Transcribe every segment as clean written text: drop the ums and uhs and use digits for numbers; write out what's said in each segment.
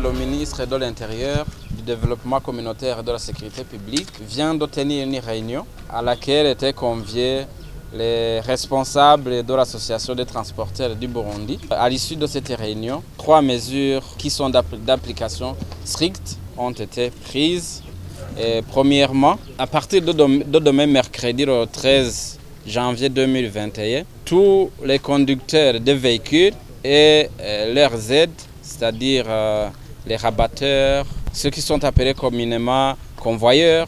le ministre de l'Intérieur, du Développement communautaire et de la Sécurité publique vient de tenir une réunion à laquelle étaient conviés les responsables de l'Association des transporteurs du Burundi. À l'issue de cette réunion, 3 mesures qui sont d'application stricte ont été prises. Et premièrement, à partir de demain mercredi le 13 janvier 2021, tous les conducteurs de véhicules et leurs aides, c'est-à-dire les rabatteurs, ceux qui sont appelés communément convoyeurs,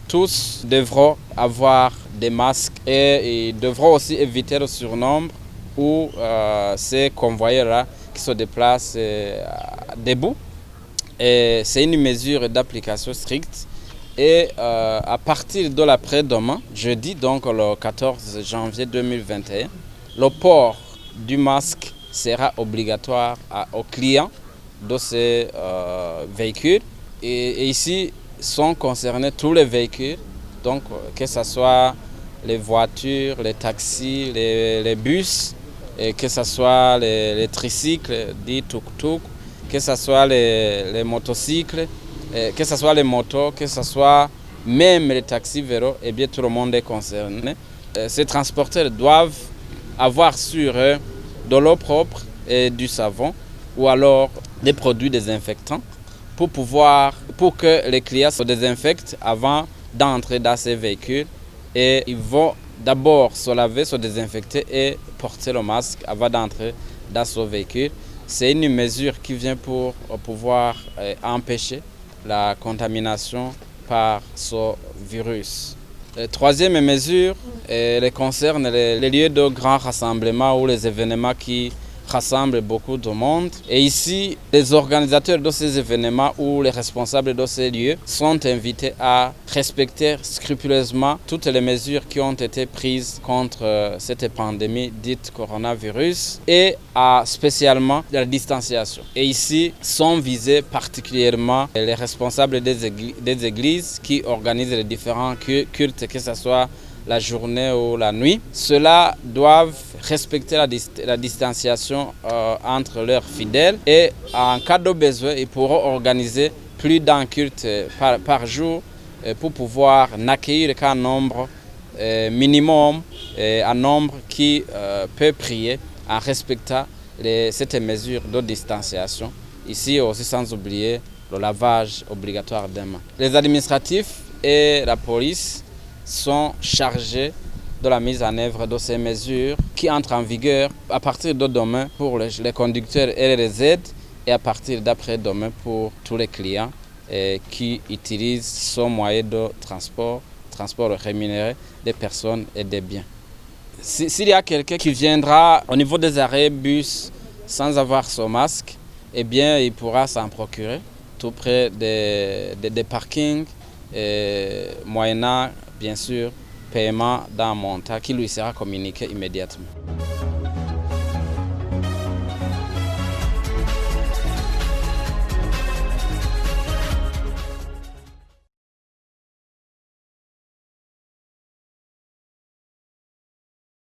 tous devront avoir des masques et ils devront aussi éviter le surnombre ou ces convoyeurs-là qui se déplacent debout. C'est une mesure d'application stricte. Et à partir de l'après-demain, jeudi, donc le 14 janvier 2021, le port du masque sera obligatoire aux clients de ces véhicules. Et ici sont concernés tous les véhicules, donc que ce soit les voitures, les taxis, les bus, et que ce soit les tricycles, dits tuk-tuk, que ce soit les motocycles, que ce soit les motos, que ce soit même les taxis vélos, et bien tout le monde est concerné. Ces transporteurs doivent avoir sur eux de l'eau propre et du savon ou alors des produits désinfectants pour que les clients se désinfectent avant d'entrer dans ces véhicules. Et ils vont d'abord se laver, se désinfecter et porter le masque avant d'entrer dans ce véhicule. C'est une mesure qui vient pour pouvoir empêcher la contamination par ce virus. La troisième mesure elle concerne les lieux de grands rassemblements ou les événements qui rassemblent beaucoup de monde. Et ici, les organisateurs de ces événements ou les responsables de ces lieux sont invités à respecter scrupuleusement toutes les mesures qui ont été prises contre cette pandémie dite coronavirus et à spécialement la distanciation. Et ici sont visés particulièrement les responsables des églises qui organisent les différents cultes, que ce soit la journée ou la nuit. Ceux-là doivent respecter la distanciation entre leurs fidèles et en cas de besoin, ils pourront organiser plus d'un culte par jour pour pouvoir n'accueillir qu'un nombre minimum, un nombre qui peut prier en respectant cette mesure de distanciation. Ici aussi sans oublier le lavage obligatoire des mains. Les administratifs et la police sont chargés de la mise en œuvre de ces mesures qui entrent en vigueur à partir de demain pour les conducteurs et les aides et à partir d'après-demain pour tous les clients qui utilisent ce moyen de transport rémunéré des personnes et des biens. S'il y a quelqu'un qui viendra au niveau des arrêts bus sans avoir son masque, eh bien il pourra s'en procurer tout près des parkings moyennant bien sûr paiement d'un montant qui lui sera communiqué immédiatement.